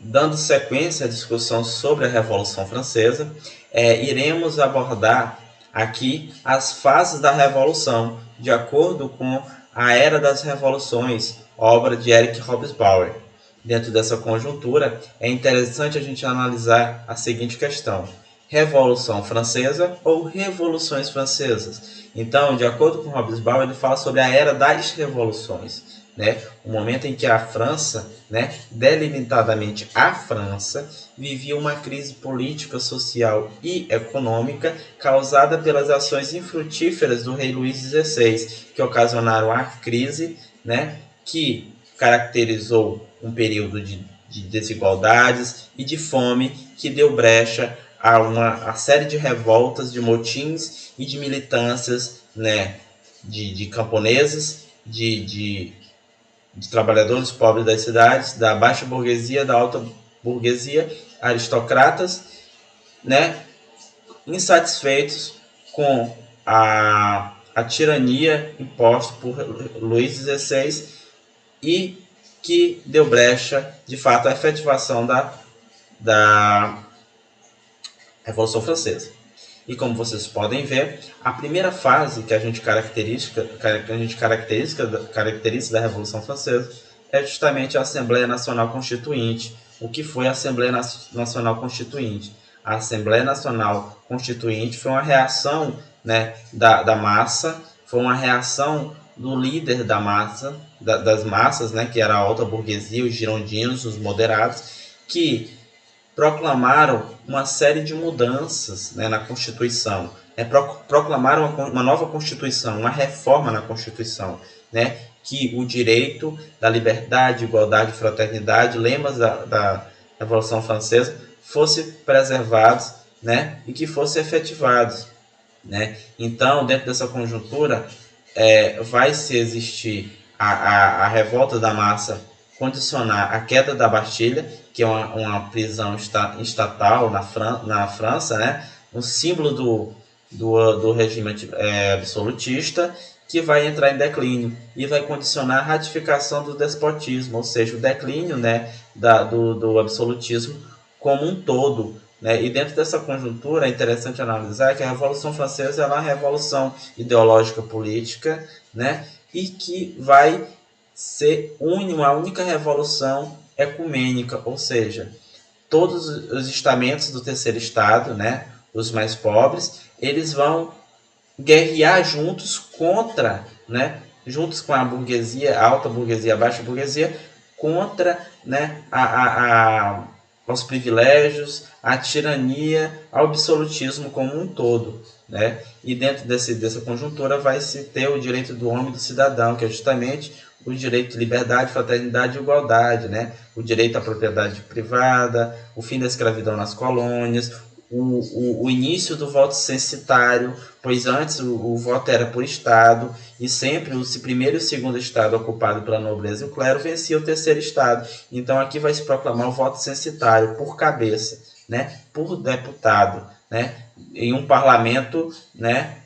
dando sequência à discussão sobre a Revolução Francesa, iremos abordar aqui as fases da Revolução, de acordo com a Era das Revoluções, obra de Eric Hobsbawm. Dentro dessa conjuntura, é interessante a gente analisar a seguinte questão: Revolução Francesa ou Revoluções Francesas? Então, de acordo com Hobsbawm, ele fala sobre a Era das Revoluções, né? O momento em que a França, né, delimitadamente a França, vivia uma crise política, social e econômica causada pelas ações infrutíferas do rei Luís XVI, que ocasionaram a crise, né, que caracterizou um período de desigualdades e de fome, que deu brecha a série de revoltas, de motins e de militâncias, né, de camponeses, de trabalhadores pobres das cidades, da baixa burguesia, da alta burguesia, aristocratas, né, insatisfeitos com a tirania imposta por Luís XVI e que deu brecha, de fato, à efetivação da Revolução Francesa. E como vocês podem ver, a primeira fase que a gente caracteriza da Revolução Francesa é justamente a Assembleia Nacional Constituinte. O que foi a Assembleia Nacional Constituinte? A Assembleia Nacional Constituinte foi uma reação, né, da massa, foi uma reação do líder da massa, das massas, né, que era a alta burguesia, os girondinos, os moderados, que proclamaram uma série de mudanças, né, na Constituição, né, proclamaram uma nova Constituição, uma reforma na Constituição, né, que o direito da liberdade, igualdade e fraternidade, lemas da Revolução Francesa, fossem preservados, né, e que fossem efetivados, né. Então, dentro dessa conjuntura, vai se existir a revolta da massa, condicionar a queda da Bastilha, que é uma prisão estatal na França, né? Um símbolo do regime absolutista, que vai entrar em declínio e vai condicionar a ratificação do despotismo, ou seja, o declínio, né, do absolutismo como um todo, né? E dentro dessa conjuntura é interessante analisar que a Revolução Francesa é uma revolução ideológica política, né? E que vai ser a única revolução ecumênica, ou seja, todos os estamentos do terceiro estado, né, os mais pobres, eles vão guerrear juntos contra, né, juntos com a burguesia, a alta burguesia, a baixa burguesia, contra, né, aos privilégios, à tirania, ao absolutismo como um todo, né? E dentro dessa conjuntura vai se ter o direito do homem e do cidadão, que é justamente o direito de liberdade, fraternidade e igualdade, né? O direito à propriedade privada, o fim da escravidão nas colônias, o início do voto censitário, pois antes o voto era por estado e sempre o primeiro e o segundo estado ocupado pela nobreza e o clero vencia o terceiro estado. Então aqui vai se proclamar o voto censitário por cabeça, né, por deputado, né, em um parlamento, né,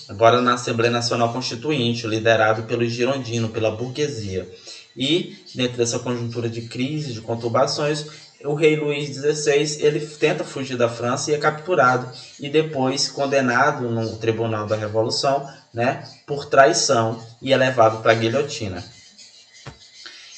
agora na Assembleia Nacional Constituinte, liderado pelo girondino, pela burguesia. E dentro dessa conjuntura de crise, de conturbações, o rei Luís XVI ele tenta fugir da França e é capturado e depois condenado no Tribunal da Revolução, né, por traição e é levado para a guilhotina.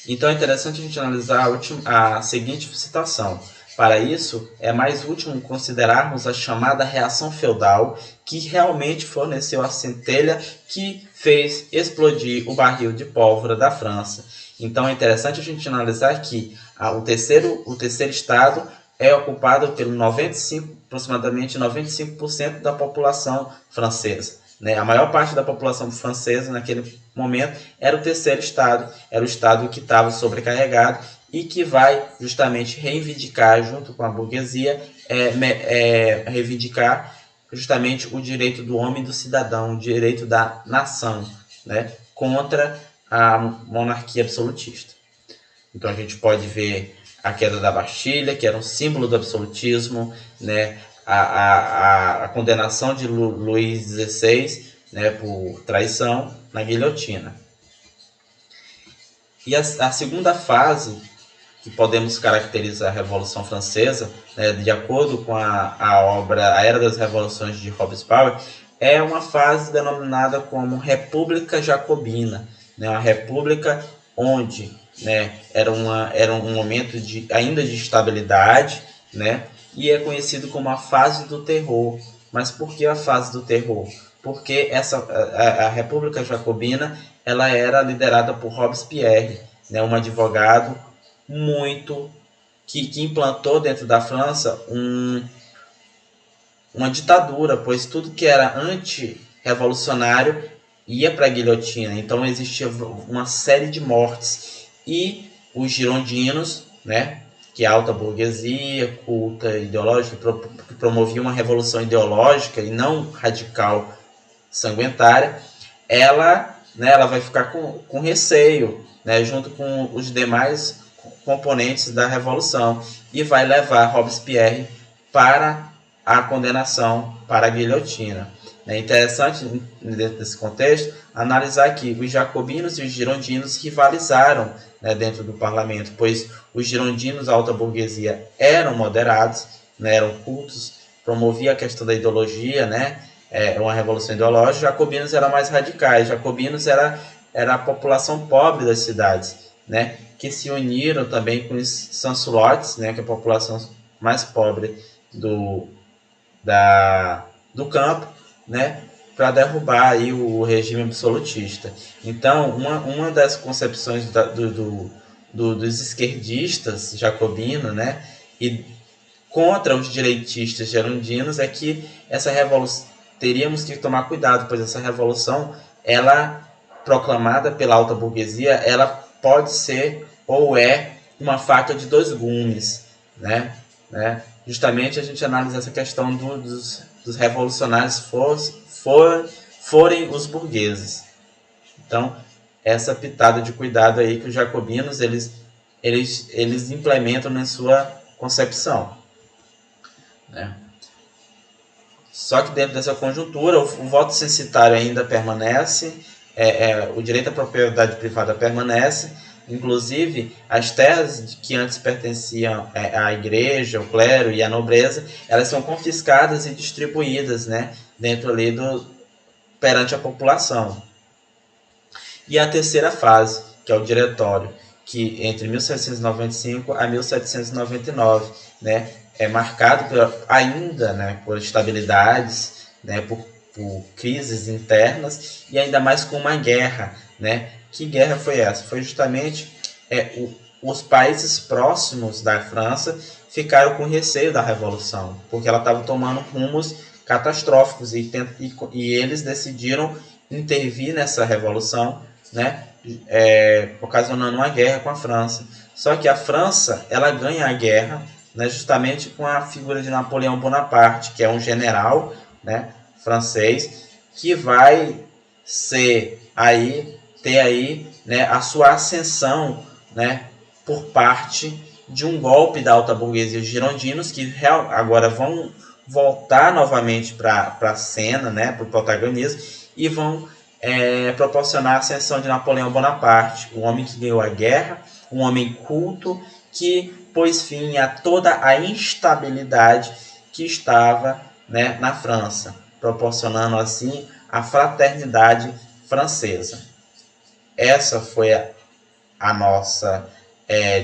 Então é interessante a gente analisar a seguinte citação: para isso, é mais útil considerarmos a chamada reação feudal, que realmente forneceu a centelha que fez explodir o barril de pólvora da França. Então é interessante a gente analisar que o terceiro estado é ocupado pelo aproximadamente 95% da população francesa, né? A maior parte da população francesa naquele momento era o terceiro estado, era o estado que estava sobrecarregado e que vai justamente reivindicar, junto com a burguesia, reivindicar justamente o direito do homem e do cidadão, o direito da nação, né, contra a monarquia absolutista. Então a gente pode ver a queda da Bastilha, que era um símbolo do absolutismo, né, a condenação de Luís XVI, né, por traição na guilhotina. E a segunda fase que podemos caracterizar a Revolução Francesa, né, de acordo com a obra A Era das Revoluções de Robespierre, é uma fase denominada como República Jacobina, né, uma república onde, né, era um momento ainda de estabilidade, né, e é conhecido como a fase do terror. Mas por que a fase do terror? Porque a República Jacobina ela era liderada por Robespierre, né, um advogado muito que implantou dentro da França uma ditadura, pois tudo que era anti-revolucionário ia para a guilhotina. Então existia uma série de mortes. E os girondinos, né, que é a alta burguesia, culta, ideológica, que promovia uma revolução ideológica e não radical, sanguinária, ela vai ficar com receio, né, junto com os demais componentes da revolução, e vai levar Robespierre para a condenação, para a guilhotina. É interessante, dentro desse contexto, analisar que os jacobinos e os girondinos rivalizaram, né, dentro do parlamento, pois os girondinos, a alta burguesia, eram moderados, né, eram cultos, promoviam a questão da ideologia, né, uma revolução ideológica. Jacobinos eram mais radicais. Jacobinos era a população pobre das cidades, né, que se uniram também com os sans-culottes, né, que é a população mais pobre do campo, né, para derrubar aí o regime absolutista. Então, uma das concepções dos esquerdistas jacobinos, né, e contra os direitistas girondinos, é que essa revolução teríamos que tomar cuidado, pois essa revolução, ela proclamada pela alta burguesia, ela pode ser ou é uma faca de dois gumes, né? Justamente a gente analisa essa questão dos revolucionários forem os burgueses. Então, essa pitada de cuidado aí que os jacobinos eles implementam na sua concepção, né? Só que dentro dessa conjuntura, o voto censitário ainda permanece, o direito à propriedade privada permanece, inclusive as terras que antes pertenciam à igreja, ao clero e à nobreza, elas são confiscadas e distribuídas, né, dentro ali perante a população. E a terceira fase, que é o diretório, que entre 1795 a 1799, né, é marcado ainda, né, por estabilidades, né, por crises internas e ainda mais com uma guerra, né? Que guerra foi essa? Foi justamente os países próximos da França ficaram com receio da revolução, porque ela estava tomando rumos catastróficos e eles decidiram intervir nessa revolução, né? Ocasionando uma guerra com a França. Só que a França ela ganha a guerra, né, justamente com a figura de Napoleão Bonaparte, que é um general, né, francês, que vai ter aí, né, a sua ascensão, né, por parte de um golpe da alta burguesia, os girondinos, que agora vão voltar novamente para a cena, né, para o protagonismo, e vão proporcionar a ascensão de Napoleão Bonaparte, o homem que ganhou a guerra, um homem culto, que pôs fim a toda a instabilidade que estava, né, na França, proporcionando assim a fraternidade francesa. Essa foi a nossa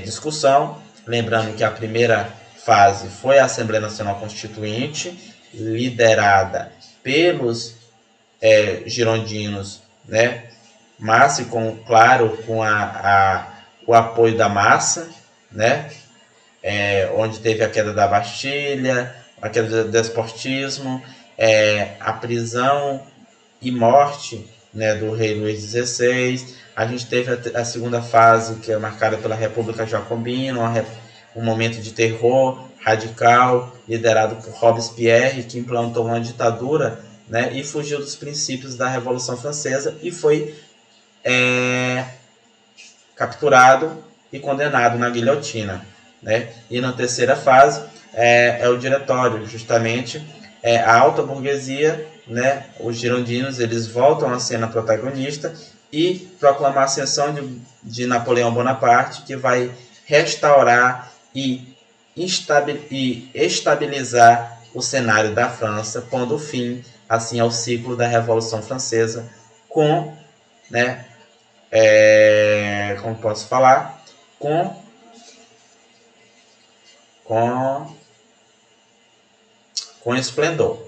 discussão. Lembrando que a primeira fase foi a Assembleia Nacional Constituinte, liderada pelos girondinos, né, mas com o apoio da massa, né, onde teve a queda da Bastilha, a queda do despotismo, a prisão e morte, né, do rei Luís XVI. A gente teve a segunda fase, que é marcada pela República Jacobina, um momento de terror radical, liderado por Robespierre, que implantou uma ditadura, né, e fugiu dos princípios da Revolução Francesa e foi capturado e condenado na guilhotina, né? E na terceira fase é o diretório, justamente a alta burguesia, né? Os girondinos eles voltam a cena protagonista e proclamar a ascensão de Napoleão Bonaparte, que vai restaurar e estabilizar o cenário da França, pondo fim assim ao ciclo da Revolução Francesa com, né, como posso falar, com esplendor.